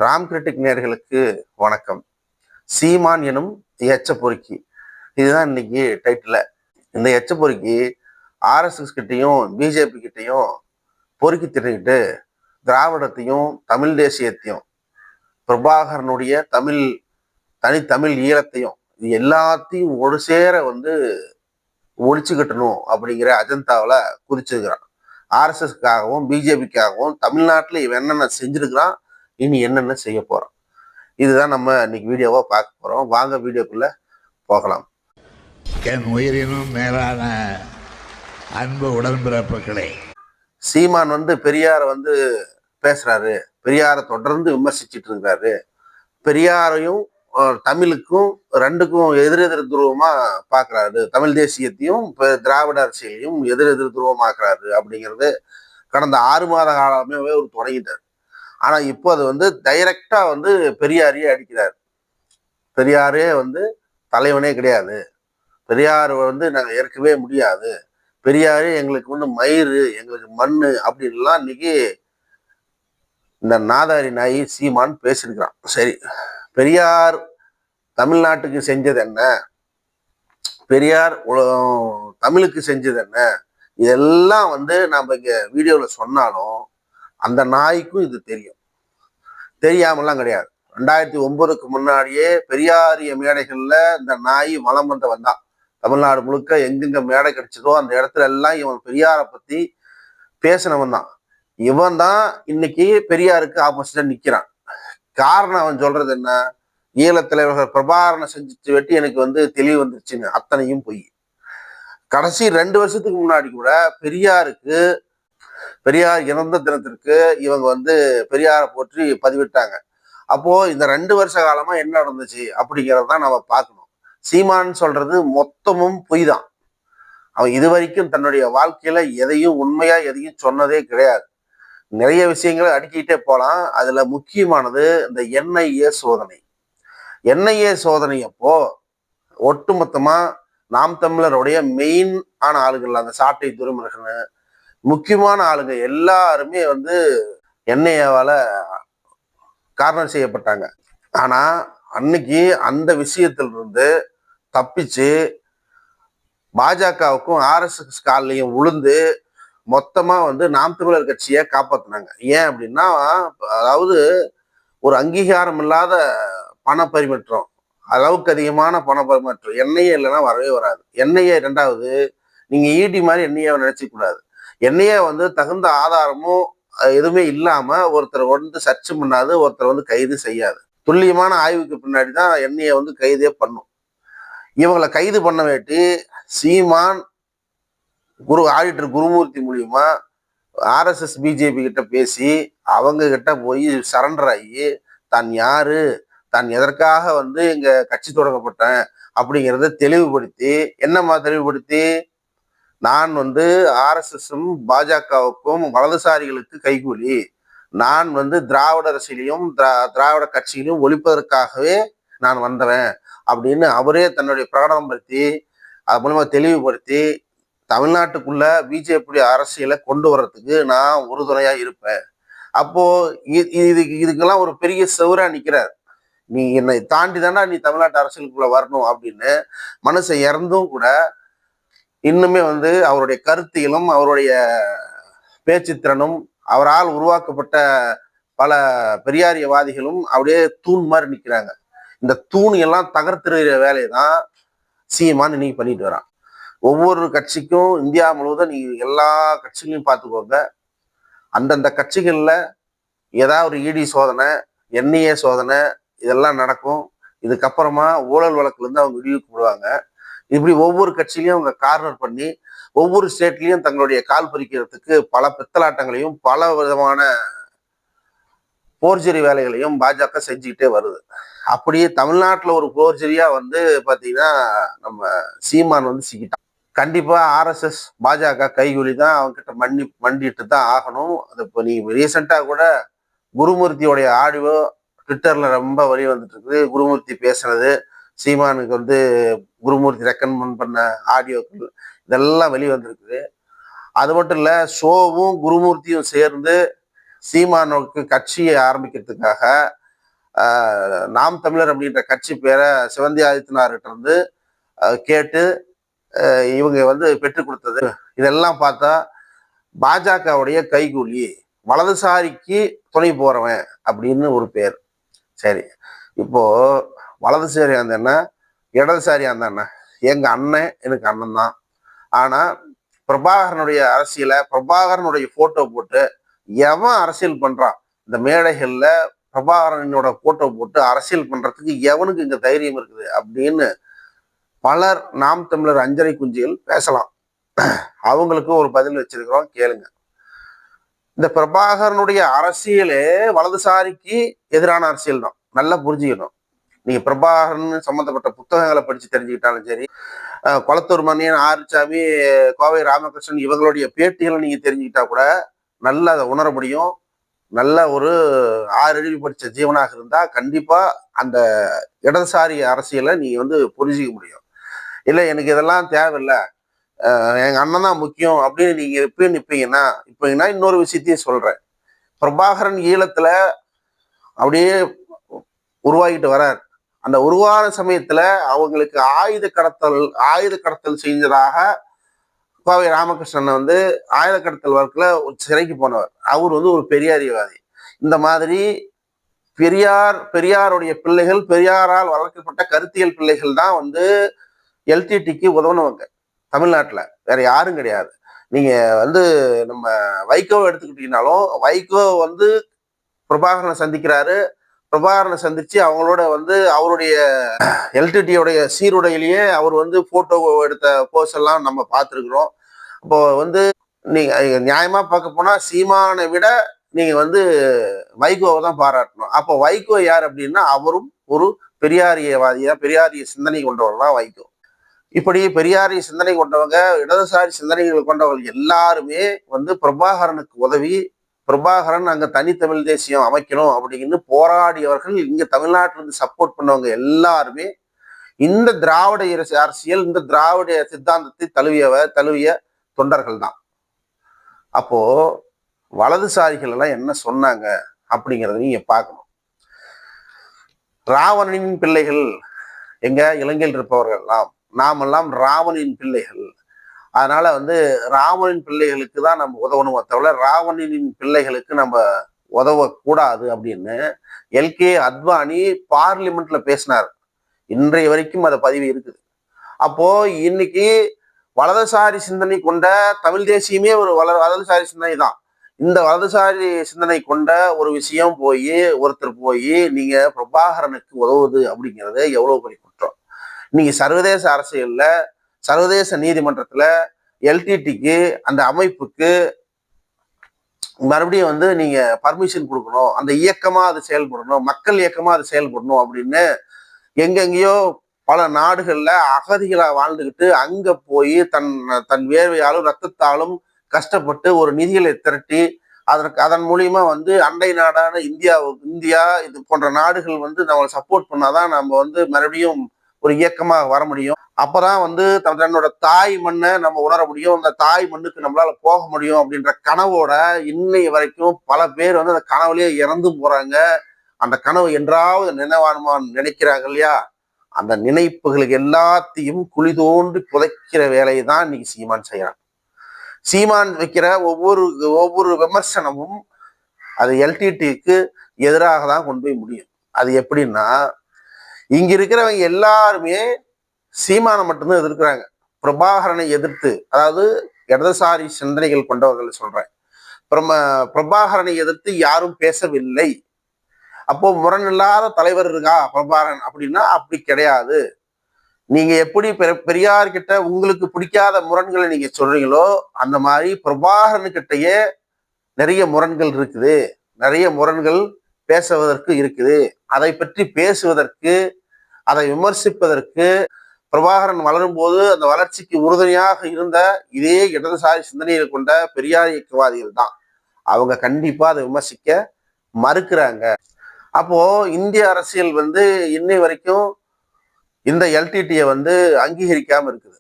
Ram critic நேயர்களுக்கு வணக்கம். சீமான் எனும் எச்ச பொறுக்கி, இதுதான் இன்னைக்கு டைட்டில். இந்த எச்ச பொறுக்கி ஆர்எஸ்எஸ் கிட்டையும் பிஜேபி கிட்டையும் பொறுக்கி தின்னுக்கிட்டு திராவிடத்தையும் தமிழ் தேசியத்தையும் பிரபாகரனுடைய தனித்தமிழ் ஈழத்தையும் இது எல்லாத்தையும் ஒரு சேர ஒழிச்சு கட்டணும் அப்படிங்கிற அஜந்தாவில் குறிச்சிருக்கிறான். ஆர்எஸ்எஸ்க்காகவும் பிஜேபிக்காகவும் தமிழ்நாட்டில் இவன் என்னென்ன செஞ்சிருக்கிறான், இனி என்னென்ன செய்ய போறோம், இதுதான் நம்ம இன்னைக்கு வீடியோவா பார்க்க போறோம். வாங்க வீடியோக்குள்ள போகலாம். என் உயிரினும் மேலான அன்பு உடன்பிறப்புகளே, சீமான் பெரியாரை பேசுறாரு, பெரியாரை தொடர்ந்து விமர்சிச்சுட்டு இருக்கிறாரு. பெரியாரையும் தமிழுக்கும் ரெண்டுக்கும் எதிரெதிர் துருவமா பாக்குறாரு, தமிழ் தேசியத்தையும் திராவிட அரசியலையும் எதிரெதிர் துருவமாக்குறாரு அப்படிங்கிறது கடந்த 6 மாத காலமே ஒரு தொடங்கிட்டார். ஆனா இப்போ அது டைரக்டா பெரியாரையே அடிக்கிறார். பெரியாரே தலைவனே கிடையாது, பெரியார் நாங்க ஏற்கவே முடியாது, பெரியாரே எங்களுக்கு மயிறு, எங்களுக்கு மண்ணு அப்படின்லாம் இன்னைக்கு இந்த நாதாரி நாய் சீமான் பேசியிருக்கிறான். சரி, பெரியார் தமிழ்நாட்டுக்கு செஞ்சது என்ன, பெரியார் தமிழுக்கு செஞ்சது என்ன, இதெல்லாம் நாம இங்க வீடியோல சொன்னாலும் அந்த நாய்க்கும் இது தெரியும். தெரியாமலாம் கிடையாது. 2009க்கு முன்னாடியே பெரியாரிய மேடைகள்ல இந்த நாய் வலம் வந்தவன் தான். தமிழ்நாடு முழுக்க எங்கெங்க மேடை கிடைச்சதோ அந்த இடத்துல எல்லாம் இவன் பெரியாரை பத்தி பேசினவன் தான். இவன் தான் இன்னைக்கு பெரியாருக்கு ஆப்போசிட்டா நிக்கிறான். காரணம் அவன் சொல்றது என்ன, ஈழத்தலைவர்கள் பிரபாகரனை செஞ்சுட்டு வெட்டி எனக்கு தெளிவு வந்துருச்சுன்னு. அத்தனையும் பொய். கடைசி 2 வருஷத்துக்கு முன்னாடி கூட பெரியார் இறந்த தினத்திற்கு இவங்க பெரியாரை போற்றி பதிவிட்டாங்க. அப்போ இந்த 2 வருஷ காலமா என்ன நடந்துச்சு அப்படிங்கிறதான் நம்ம பார்க்கணும். சீமான் சொல்றது மொத்தமும் பொய் தான். அவன் இது வரைக்கும் தன்னுடைய வாழ்க்கையில எதையும் உண்மையா எதையும் சொன்னதே கிடையாது. நிறைய விஷயங்களை அடுக்கிட்டே போலாம். அதுல முக்கியமானது இந்த என்ஐஏ சோதனை. என்ஐஏ சோதனை அப்போ ஒட்டுமொத்தமா நாம் தமிழருடைய மெயின் ஆன ஆளுகள், அந்த சாட்டை துரைமுருகன், முக்கியமான ஆளுங்க எல்லாருமே என்ஐஏவால காரணம் செய்யப்பட்டாங்க. ஆனா அன்னைக்கு அந்த விஷயத்திலிருந்து தப்பிச்சு பாஜகவுக்கும் ஆர்எஸ்எஸ் காலையும் உளுந்து மொத்தமா நாம் தமிழர் கட்சியை காப்பாத்தினாங்க. ஏன் அப்படின்னா, அதாவது ஒரு அங்கீகாரம் இல்லாத பண பரிமாற்றம், அளவுக்கு அதிகமான பண பரிமாற்றம் என்ஐஏ இல்லைன்னா வரவே வராது. என்ஐஏ 2வது, நீங்க ஈடி மாதிரி என்ஐஏவை நினைச்ச கூடாது. என்ஐஏ தகுந்த ஆதாரமும் எதுவுமே இல்லாம ஒருத்தர் சர்ச் பண்ணாது, ஒருத்தர் கைது செய்யாது. துல்லியமான ஆய்வுக்கு பின்னாடி தான் என்ஐஏ கைதே பண்ணும். இவங்களை கைது பண்ண வேண்டி சீமான் ஆடிட்டர் குருமூர்த்தி மூலியமா ஆர்எஸ்எஸ் பிஜேபி கிட்ட பேசி அவங்க கிட்ட போய் சரண்டர் ஆகி தான் யாரு, தான் எதற்காக இங்க கட்சி தொடங்கப்பட்டேன் அப்படிங்கிறத தெளிவுபடுத்தி, என்னமா தெளிவுபடுத்தி, நான் ஆர்எஸ்எஸும் பாஜகவுக்கும் வலதுசாரிகளுக்கு கைகூலி, நான் திராவிட அரசியலையும் திராவிட கட்சிகளையும் ஒழிப்பதற்காகவே நான் வந்தவன் அப்படின்னு அவரே தன்னுடைய பிரகடனம் படுத்தி அது மூலமா தெளிவுபடுத்தி தமிழ்நாட்டுக்குள்ள பிஜேபி அரசியலை கொண்டு வர்றதுக்கு நான் உறுதுணையா இருப்பேன். அப்போ இதுக்கெல்லாம் ஒரு பெரிய செவரா நிக்கிறார். நீ என்னை தாண்டி தானே நீ தமிழ்நாட்டு அரசியலுக்குள்ள வரணும் அப்படின்னு மனுஷன் இறந்தும் கூட இன்னுமே அவருடைய கருத்தியலும் அவருடைய பேச்சு திறனும் அவரால் உருவாக்கப்பட்ட பல பெரியாரியவாதிகளும் அப்படியே தூண் மாதிரி நிற்கிறாங்க. இந்த தூண் எல்லாம் தகர்த்துற வேலையை தான் சீமான் இன்னைக்கு பண்ணிட்டு வரான். ஒவ்வொரு கட்சிக்கும் இந்தியா முழுவதும் நீங்க எல்லா கட்சிகளையும் பார்த்துக்கோங்க, அந்தந்த கட்சிகள்ல ஏதாவது ஒரு இடி சோதனை, என்ஐஏ சோதனை இதெல்லாம் நடக்கும். இதுக்கப்புறமா ஊழல் வழக்குல இருந்து அவங்க விடுவிக்க போடுவாங்க. இப்படி ஒவ்வொரு கட்சியிலையும் அவங்க கார்னர் பண்ணி ஒவ்வொரு ஸ்டேட்லயும் தங்களுடைய கால் பறிக்கிறதுக்கு பல பித்தலாட்டங்களையும் பல விதமான போர்ஜரி வேலைகளையும் பாஜக செஞ்சுக்கிட்டே வருது. அப்படியே தமிழ்நாட்டில் ஒரு போர்ஜரியா பாத்தீங்கன்னா நம்ம சீமான் சிக்கிட்டான். கண்டிப்பா ஆர்எஸ்எஸ் பாஜக கைகூலி தான், அவங்க கிட்ட மண்டிட்டு தான் ஆகணும். அது இப்போ நீ ரீசெண்டா கூட குருமூர்த்தியோடைய ஆடியோ ட்விட்டர்ல ரொம்ப வழி வந்துட்டு இருக்குது. குருமூர்த்தி பேசுனது, சீமானுக்கு குருமூர்த்தி ரெக்கமெண்ட் பண்ண ஆடியோக்கள் இதெல்லாம் வெளி வந்திருக்குது. அது மட்டும் இல்ல, ஷோவும் குருமூர்த்தியும் சேர்ந்து சீமானுக்கு கட்சியை ஆரம்பிக்கிறதுக்காக நாம் தமிழர் அப்படின்ற கட்சி பேரை சிவந்தி ஆதித்தனார்கிட்ட இருந்து கேட்டு இவங்க வந்து பெற்றுக் கொடுத்தது. இதெல்லாம் பார்த்தா பாஜகவுடைய கைகூலி, வலதுசாரிக்கு துணை போறவன் அப்படின்னு ஒரு பேர். சரி, இப்போ வலதுசாரியா இருந்த என்ன, இடதுசாரியா இருந்த என்ன, எங்க அண்ணன் எனக்கு அண்ணன் தான். ஆனா பிரபாகரனுடைய அரசியலை, பிரபாகரனுடைய போட்டோ போட்டு எவன் அரசியல் பண்றான்? இந்த மேடைகள்ல பிரபாகரனோட போட்டோ போட்டு அரசியல் பண்றதுக்கு எவனுக்கு இங்க தைரியம் இருக்குது அப்படின்னு பலர் நாம் தமிழர் அஞ்சரை குஞ்சுகள் பேசலாம். அவங்களுக்கு ஒரு பதில் வச்சிருக்கிறோம், கேளுங்க. இந்த பிரபாகரனுடைய அரசியலே வலதுசாரிக்கு எதிரான அரசியல் தான், நல்லா புரிஞ்சுக்கணும். நீங்க பிரபாகரன் சம்பந்தப்பட்ட புத்தகங்களை படிச்சு தெரிஞ்சுக்கிட்டாலும் சரி, கொளத்தூர் மணியன், ஆறுசாமி, கோவை ராமகிருஷ்ணன் இவங்களுடைய பேட்டிகளை நீங்க தெரிஞ்சுக்கிட்டா கூட நல்லா அதை உணர முடியும். நல்ல ஒரு 6 அறிவு படிச்ச ஜீவனாக இருந்தா கண்டிப்பா அந்த இடதுசாரி அரசியலை நீங்க வந்து புரிஞ்சிக்க முடியும். இல்லை எனக்கு இதெல்லாம் தேவையில்லை, எங்க அண்ணன் தான் முக்கியம் அப்படின்னு நீங்க எப்பயும் நிப்பீங்கன்னா இன்னொரு விஷயத்தையும் சொல்றேன். பிரபாகரன் ஈழத்துல அப்படியே உருவாகிட்டு வர்றார். அந்த உருவான சமயத்துல அவங்களுக்கு ஆயுத கடத்தல் செஞ்சதாக கோவை ராமகிருஷ்ணன் வந்து ஆயுத கடத்தல் வழக்குல சிறைக்கு போனவர். அவர் வந்து ஒரு பெரியாரியவாதி. இந்த மாதிரி பெரியாருடைய பிள்ளைகள், பெரியாரால் வளர்க்கப்பட்ட கருத்தியல் பிள்ளைகள் தான் வந்து எல்டிடிக்கு உதவுனவங்க தமிழ்நாட்டுல, வேற யாரும் கிடையாது. நீங்க வந்து நம்ம வைகோவை எடுத்துக்கிட்டீங்கன்னாலும், வைகோ வந்து பிரபாகரனை சந்திக்கிறாரு. பிரபாகரனை சந்திச்சு அவங்களோட வந்து அவருடைய எல்டிடியோடைய சீருடையிலேயே அவர் வந்து போட்டோ எடுத்த போஸ் எல்லாம் நம்ம பார்த்துருக்குறோம். அப்போ வந்து நீங்க நியாயமா பார்க்க போனா சீமானை விட நீங்க வந்து வைகோவை தான் பாராட்டணும். அப்போ வைகோ யார் அப்படின்னா அவரும் ஒரு பெரியாரியவாதியா, பெரியாரிய சிந்தனை கொண்டவர் தான் வைகோ. இப்படி பெரியாரிய சிந்தனை கொண்டவங்க, இடதுசாரி சிந்தனைகள் கொண்டவர்கள் எல்லாருமே வந்து பிரபாகரனுக்கு உதவி, பிரபாகரன் அங்க தனித்தமிழ் தேசியம் அமைக்கணும் அப்படின்னு போராடியவர்கள், இங்க தமிழ்நாட்டிலிருந்து சப்போர்ட் பண்ணவங்க எல்லாருமே இந்த திராவிட அரசியல், இந்த திராவிட சித்தாந்தத்தை தழுவிய தொண்டர்கள் தான். அப்போ வலதுசாரிகள் எல்லாம் என்ன சொன்னாங்க அப்படிங்கிறத நீங்க பார்க்கணும். ராவணனின் பிள்ளைகள் எங்க இலங்கையில் இருப்பவர்கள் எல்லாம், நாமெல்லாம் ராவணின் பிள்ளைகள். அதனால வந்து ராவணின் பிள்ளைகளுக்கு தான் நம்ம உதவணும், தவிர ராவணனின் பிள்ளைகளுக்கு நம்ம உதவக்கூடாது அப்படின்னு எல்கே அத்வானி பார்லிமெண்ட்ல பேசினார். இன்றைய வரைக்கும் அந்த பதிவு இருக்குது. அப்போ இன்னைக்கு வலதுசாரி சிந்தனை கொண்ட தமிழ் தேசியமே ஒரு வலதுசாரி சிந்தனை தான். இந்த வலதுசாரி சிந்தனை கொண்ட ஒரு விஷயம் ஒருத்தர் நீங்க பிரபாகரனுக்கு உதவுது அப்படிங்கிறது எவ்வளவு பெரிய குற்றம். நீங்க சர்வதேச அரசியல்ல, சர்வதேச நீதிமன்றத்துல எல்டிடிக்கு, அந்த அமைப்புக்கு மறுபடியும் வந்து நீங்க பர்மிஷன் கொடுக்கணும், அந்த இயக்கமா அது செயல்படணும், மக்கள் இயக்கமா அது செயல்படணும் அப்படின்னு எங்கெங்கேயோ பல நாடுகள்ல அகதிகளா வாழ்ந்துகிட்டு அங்க போய் தன் வேர்வையாலும் ரத்தத்தாலும் கஷ்டப்பட்டு ஒரு நிதிகளை திரட்டி அதன் மூலியமா வந்து அண்டை நாடான இந்தியா இது போன்ற நாடுகள் வந்து நம்மளை சப்போர்ட் பண்ணாதான் நம்ம வந்து மறுபடியும் ஒரு இயக்கமாக வர முடியும். அப்பதான் வந்து தன்னோட தாய் மண்ணை நம்ம உணர முடியும், அந்த தாய் மண்ணுக்கு நம்மளால போக முடியும் அப்படின்ற கனவோட இன்னை வரைக்கும் பல பேர் வந்து அந்த கனவுலயே இறந்து போறாங்க. அந்த கனவு என்றாவது நினைவானுமான்னு நினைக்கிறாங்க இல்லையா? அந்த நினைப்புகளுக்கு எல்லாத்தையும் குழி தோண்டி புதைக்கிற வேலையை தான் இன்னைக்கு சீமான் செய்யறான். சீமான் வைக்கிற ஒவ்வொரு விமர்சனமும் அது எல்டிடிக்கு எதிராக தான் கொண்டு போய் முடியும். அது எப்படின்னா, இங்க இருக்கிறவங்க எல்லாருமே சீமானை மட்டும்தான் எதிர்க்கிறாங்க. பிரபாகரனை எதிர்த்து, அதாவது இடதுசாரி சிந்தனைகள் கொண்டவர்கள் சொல்றேன், பிரபாகரனை எதிர்த்து யாரும் பேசவில்லை. அப்போ முரண் இல்லாத தலைவர் இருக்கா பிரபாகரன் அப்படின்னா அப்படி கிடையாது. நீங்க எப்படி பெரியார்கிட்ட உங்களுக்கு பிடிக்காத முரண்களை நீங்க சொல்றீங்களோ, அந்த மாதிரி பிரபாகரனுக்கிட்டயே நிறைய முரண்கள் இருக்குது, நிறைய முரண்கள் பேசுவதற்கு இருக்குது. அதை பற்றி பேசுவதற்கு, அதை விமர்சிப்பதற்கு, பிரபாகரன் வளரும் போது அந்த வளர்ச்சிக்கு உறுதுணையாக இருந்த இதே இடதுசாரி சிந்தனையை கொண்ட பெரியார் இயக்கவாதிகள் தான். அவங்க கண்டிப்பா அதை விமர்சிக்க மறுக்கிறாங்க. அப்போ இந்திய அரசியல் வந்து இன்னை வரைக்கும் இந்த எல்டிடியை வந்து அங்கீகரிக்காம இருக்குது.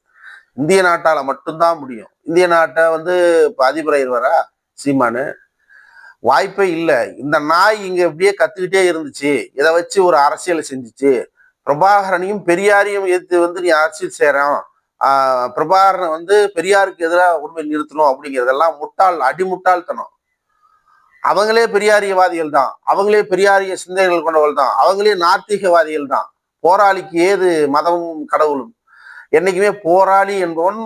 இந்திய நாட்டால மட்டும்தான் முடியும். இந்திய நாட்டை வந்து இப்ப அதிபராயிருவாரா சீமானு? வாய்ப்பே இல்லை. இந்த நாய் இங்க இப்படியே கத்துக்கிட்டே இருந்துச்சு, இதை வச்சு ஒரு அரசியலை செஞ்சுச்சு. பிரபாகரனையும் பெரியாரையும் எதிர்த்து வந்து நீ அரசியல் செய்யறான், பிரபாகரனை வந்து பெரியாருக்கு எதிராக உண்மை நிறுத்தணும் அப்படிங்கிறதெல்லாம் அடிமுட்டாள்தனம். அவங்களே பெரியாரியவாதிகள் தான், அவங்களே பெரியாரிய சிந்தனைகள் கொண்டவர்கள் தான், அவங்களே நாத்திகவாதிகள் தான். போராளிக்கு ஏது மதமும் கடவுளும்? என்னைக்குமே போராளி என்பவன்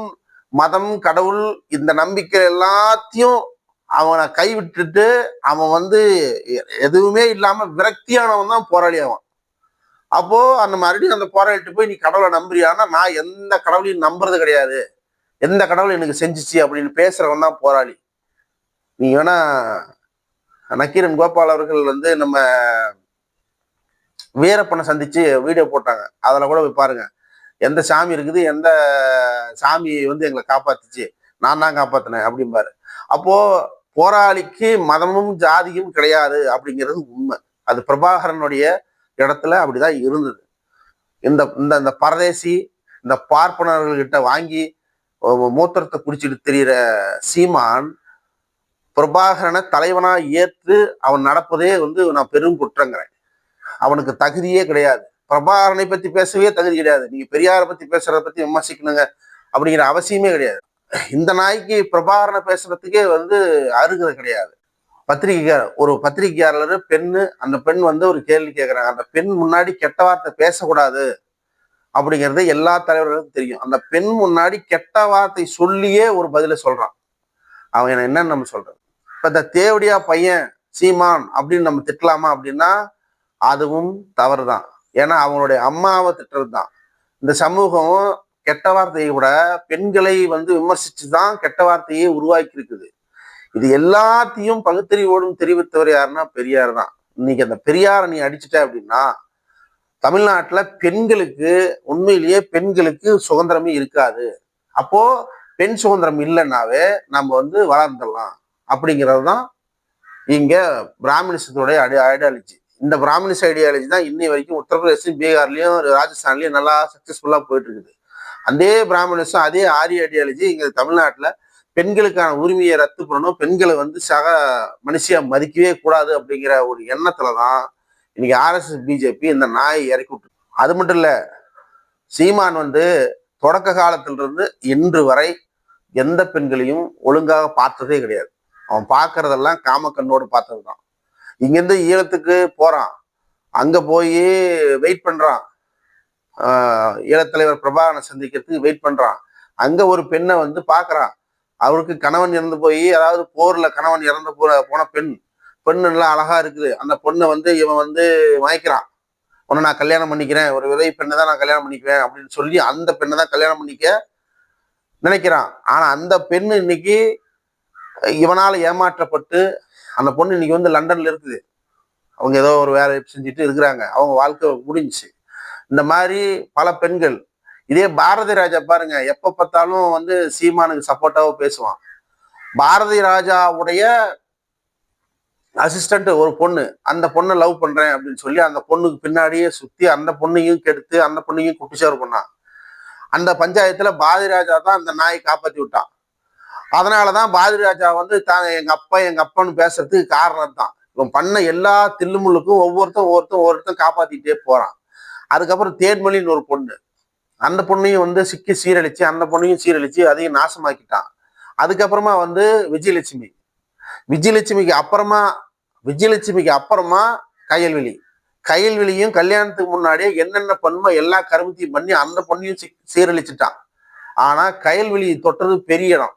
மதம், கடவுள், இந்த நம்பிக்கை எல்லாத்தையும் அவனை கைவிட்டுட்டு அவன் வந்து எதுவுமே இல்லாம விரக்தியானவன் தான் போராளி ஆவான். அப்போ அந்த மறுபடியும் அந்த போராளிட்டு போய் நீ கடவுளை நம்புறியானா, நான் எந்த கடவுளையும் நம்புறது கிடையாது, எந்த கடவுள் எனக்கு செஞ்சிச்சு அப்படின்னு பேசுறவன் தான் போராளி. நீ வேணா நக்கீரன் கோபால் அவர்கள் வந்து நம்ம வீரப்பனை சந்திச்சு வீடியோ போட்டாங்க, அதுல கூட போய் பாருங்க. எந்த சாமி இருக்குது, எந்த சாமி வந்து எங்களை காப்பாத்துச்சு, நான் தான் காப்பாத்தினேன் அப்படிம்பாரு. அப்போ போராளிக்கு மதமும் ஜாதியும் கிடையாது அப்படிங்கிறது உண்மை. அது பிரபாகரனுடைய இடத்துல அப்படிதான் இருந்தது. இந்த இந்த இந்த பரதேசி, இந்த பார்ப்பனர்கள்கிட்ட வாங்கி மூத்திரத்தை குடிச்சிட்டு தெரிகிற சீமான் பிரபாகரனை தலைவனா ஏற்று அவன் நடப்பதே வந்து நான் பெரும் குற்றங்கிறேன். அவனுக்கு தகுதியே கிடையாது. பிரபாகரனை பத்தி பேசவே தகுதி கிடையாது. நீங்க பெரியாரை பத்தி பேசுறத பத்தி விமர்சிக்கணுங்க அப்படிங்கிற அவசியமே கிடையாது. இந்த நாய்க்கு பிரபாகரனை பேசுறதுக்கே வந்து அருகதை கிடையாது. ஒரு பத்திரிகையாளர் பெண்ணு, அந்த பெண் வந்து ஒரு கேள்வி கேட்கிறாங்க. அந்த பெண் முன்னாடி கெட்ட வார்த்தை பேசக்கூடாது அப்படிங்கிறது எல்லா தலைவர்களுக்கும் தெரியும். அந்த பெண் முன்னாடி கெட்ட வார்த்தை சொல்லியே ஒரு பதில சொல்றான். அவன் என்னன்னு நம்ம சொல்றது? இப்ப இந்த தேவடியா பையன் சீமான் அப்படின்னு நம்ம திட்டலாமா அப்படின்னா அதுவும் தவறுதான். ஏன்னா அவங்களுடைய அம்மாவை திட்டுறது தான். இந்த சமூகம் கெட்ட வார்த்தையை விட பெண்களை வந்து விமர்சிச்சுதான் கெட்ட வார்த்தையை உருவாக்கி இருக்குது. இது எல்லாத்தையும் பகுத்தறிவோடும் தெரிவித்தவர் யாருன்னா பெரியார் தான். இன்னைக்கு அந்த பெரியாரை நீ அடிச்சுட்ட அப்படின்னா தமிழ்நாட்டுல பெண்களுக்கு உண்மையிலேயே பெண்களுக்கு சுதந்திரமே இருக்காது. அப்போ பெண் சுதந்திரம் இல்லைன்னாவே நம்ம வந்து வளர்ந்துடலாம் அப்படிங்கிறது தான் இங்க பிராமணிசத்தோடைய ஐடியாலஜி. இந்த பிராமணிஸ் ஐடியாலஜி தான் இன்னை வரைக்கும் உத்தரப்பிரதேசம், பீகார்லயும், ராஜஸ்தான்லயும் நல்லா சக்சஸ்ஃபுல்லா போயிட்டு இருக்குது. அதே பிராமணிசம், அதே ஆரிய ஐடியாலஜி இங்க தமிழ்நாட்டுல பெண்களுக்கான உரிமையை ரத்து பண்ணணும், பெண்களை வந்து சக மனுஷியா மதிக்கவே கூடாது அப்படிங்கிற ஒரு எண்ணத்துலதான் இன்னைக்கு RSS பிஜேபி இந்த நாயை இறக்கி விட்டு. அது மட்டும் இல்ல, சீமான் வந்து தொடக்க காலத்திலிருந்து இன்று வரை எந்த பெண்களையும் ஒழுங்காக பார்த்ததே கிடையாது. அவன் பார்க்கறதெல்லாம் காம கண்ணோடு பார்த்ததுதான். இங்கிருந்து ஈழத்துக்கு போறான், அங்க போய் வெயிட் பண்றான், ஈழத்தலைவர் பிரபாகரனை சந்திக்கிறதுக்கு வெயிட் பண்றான். அங்க ஒரு பெண்ணை வந்து பாக்குறான். அவருக்கு கணவன் இறந்து போய், அதாவது போர்ல கணவன் இறந்து போன பெண் நல்லா அழகா இருக்குது. அந்த பொண்ணை வந்து இவன் வந்து மயக்கிறான். உன்னை நான் கல்யாணம் பண்ணிக்கிறேன், ஒரு விதவை பெண்ணை தான் நான் கல்யாணம் பண்ணிக்குவேன் அப்படின்னு சொல்லி அந்த பெண்ணை தான் கல்யாணம் பண்ணிக்க நினைக்கிறான். ஆனா அந்த பெண்ணு இன்னைக்கு இவனால ஏமாற்றப்பட்டு அந்த பொண்ணு இன்னைக்கு வந்து லண்டன்ல இருக்குது. அவங்க ஏதோ ஒரு வேலை செஞ்சுட்டு இருக்கிறாங்க, அவங்க வாழ்க்கை முடிஞ்சுச்சு. இந்த மாதிரி பல பெண்கள். இதே பாரதி ராஜா பாருங்க, எப்ப பார்த்தாலும் வந்து சீமானுக்கு சப்போர்ட்டாவோ பேசுவான். பாரதி ராஜாவுடைய அசிஸ்டன்ட் ஒரு பொண்ணு, அந்த பொண்ணை லவ் பண்றேன் அப்படின்னு சொல்லி அந்த பொண்ணுக்கு பின்னாடியே சுத்தி அந்த பொண்ணையும் கெடுத்து அந்த பொண்ணையும் குட்டிச்சாரு பண்ணான். அந்த பஞ்சாயத்துல பாரதி ராஜா தான் அந்த நாயை காப்பாத்தி விட்டான். அதனாலதான் பாரதி ராஜா வந்து எங்க அப்பான்னு பேசுறதுக்கு காரணம் தான். இவன் பண்ண எல்லா தில்லுமுள்ளுக்கும் ஒவ்வொருத்தன் காப்பாத்திட்டே போறான். அதுக்கப்புறம் தேன்மொழின்னு ஒரு பொண்ணு, அந்த பொண்ணையும் வந்து சிக்கி சீரழிச்சு அந்த பொண்ணையும் சீரழிச்சு அதையும் நாசமாக்கிட்டான். அதுக்கப்புறமா வந்து விஜயலட்சுமிக்கு அப்புறமா கையல்வெளியும் கல்யாணத்துக்கு முன்னாடியே என்னென்ன பண்ணுமோ எல்லா கருமத்தையும் பண்ணி அந்த பொண்ணையும் சீரழிச்சுட்டான். ஆனா கையல்வெளி தொட்டது பெரிய இடம்.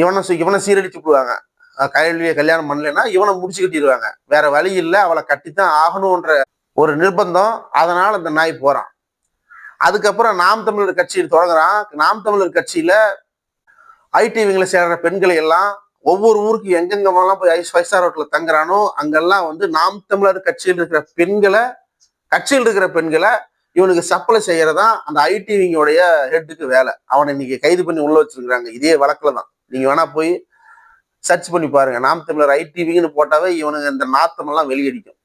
இவனை சீரழிச்சு விடுவாங்க. கையல்வெளியை கல்யாணம் பண்ணலைன்னா இவனை முடிச்சு கட்டிடுவாங்க. வேற வழி இல்லை, அவளை கட்டித்தான் ஆகணும்ன்ற ஒரு நிர்பந்தம். அதனால இந்த நாய் போறான். அதுக்கப்புறம் நாம் தமிழர் கட்சியில் தொடங்குறான். நாம் தமிழர் கட்சியில ஐடிவிங்களை சேர்ற பெண்களை எல்லாம் ஒவ்வொரு ஊருக்கு எங்கெங்கெல்லாம் போய் 5 ஸ்டார் ஹோட்டல்ல தங்குறானோ அங்கெல்லாம் வந்து நாம் தமிழர் கட்சியில் இருக்கிற பெண்களை இவனுக்கு சப்ளை செய்யறதா அந்த ஐடிவிங்களுடைய ஹெட்டுக்கு வேலை. அவனை இன்னைக்கு கைது பண்ணி உள்ள வச்சிருக்கிறாங்க. இதே வழக்குல தான். நீங்க வேணா போய் சர்ச் பண்ணி பாருங்க. நாம் தமிழர் ஐடிவின்னு போட்டாவே இவனுங்க இந்த நாத்தமெல்லாம் வெளியடிக்கும்.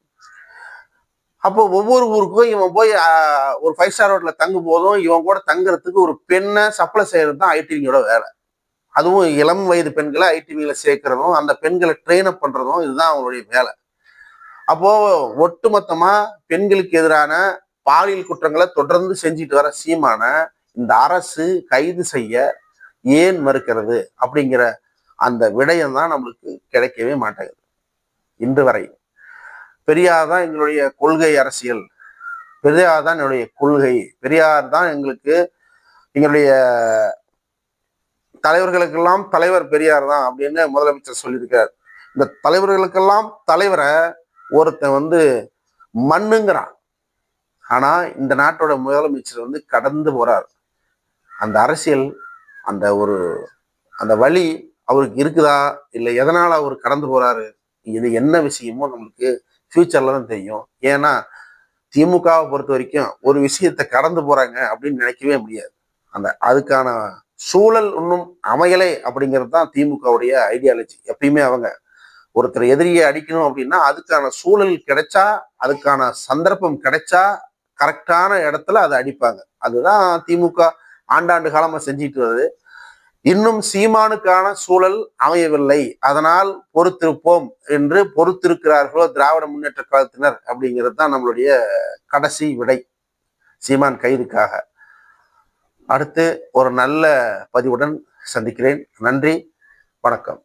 அப்போ ஒவ்வொரு ஊருக்கும் இவன் போய் ஒரு 5 ஸ்டார் ஹோட்டல்ல தங்கும் போதும் இவன் கூட தங்குறதுக்கு ஒரு பெண்ணை சப்ளை செய்யறது தான் ஐடிவிங்களோட வேலை. அதுவும் இளம் வயது பெண்களை ஐடிவியில சேர்க்கிறதும் அந்த பெண்களை ட்ரெயின் அப் பண்றதும் இதுதான் அவங்களுடைய வேலை. அப்போ ஒட்டுமொத்தமா பெண்களுக்கு எதிரான பாலியல் குற்றங்களை தொடர்ந்து செஞ்சுட்டு வர சீமான இந்த அரசு கைது செய்ய ஏன் மறுக்கிறது அப்படிங்கிற அந்த விடயம் தான் நம்மளுக்கு கிடைக்கவே மாட்டேங்குது. இன்று வரை பெரியார் தான் எங்களுடைய கொள்கை அரசியல், பெரியார் தான் என்னுடைய கொள்கை, பெரியார் தான் எங்களுடைய தலைவர்களுக்கெல்லாம் தலைவர் பெரியார் தான் அப்படின்னு முதலமைச்சர் சொல்லியிருக்கார். இந்த தலைவர்களுக்கெல்லாம் தலைவரை ஒருத்தன் மண்ணுங்கிறான். ஆனா இந்த நாட்டோட முதலமைச்சர் கடந்து போறார். அந்த அரசியல் அந்த வழி அவருக்கு இருக்குதா இல்லை எதனால அவர் கடந்து போறாரு, இது என்ன விஷயமோ நம்மளுக்கு ஃபியூச்சர்ல தான் தெரியும். ஏன்னா திமுகவை பொறுத்த வரைக்கும் ஒரு விஷயத்தை கடந்து போறாங்க அப்படின்னு நினைக்கவே முடியாது. அதுக்கான சூழல் இன்னும் அமையலை அப்படிங்கிறது தான் திமுகவுடைய ஐடியாலஜி. எப்பயுமே அவங்க ஒருத்தர் எதிரியை அடிக்கணும் அப்படின்னா அதுக்கான சூழல் கிடைச்சா, அதுக்கான சந்தர்ப்பம் கிடைச்சா கரெக்டான இடத்துல அதை அடிப்பாங்க. அதுதான் திமுக ஆண்டாண்டு காலமா செஞ்சிட்டு வருது. இன்னும் சீமானுக்கான சூழல் அமையவில்லை, அதனால் பொறுத்திருப்போம் என்று பொறுத்திருக்கிறார்களோ திராவிட முன்னேற்ற கழகத்தினர் அப்படிங்கிறது தான் நம்மளுடைய கடைசி விடை சீமான் கைதுக்காக. அடுத்து ஒரு நல்ல பதிவுடன் சந்திக்கிறேன். நன்றி, வணக்கம்.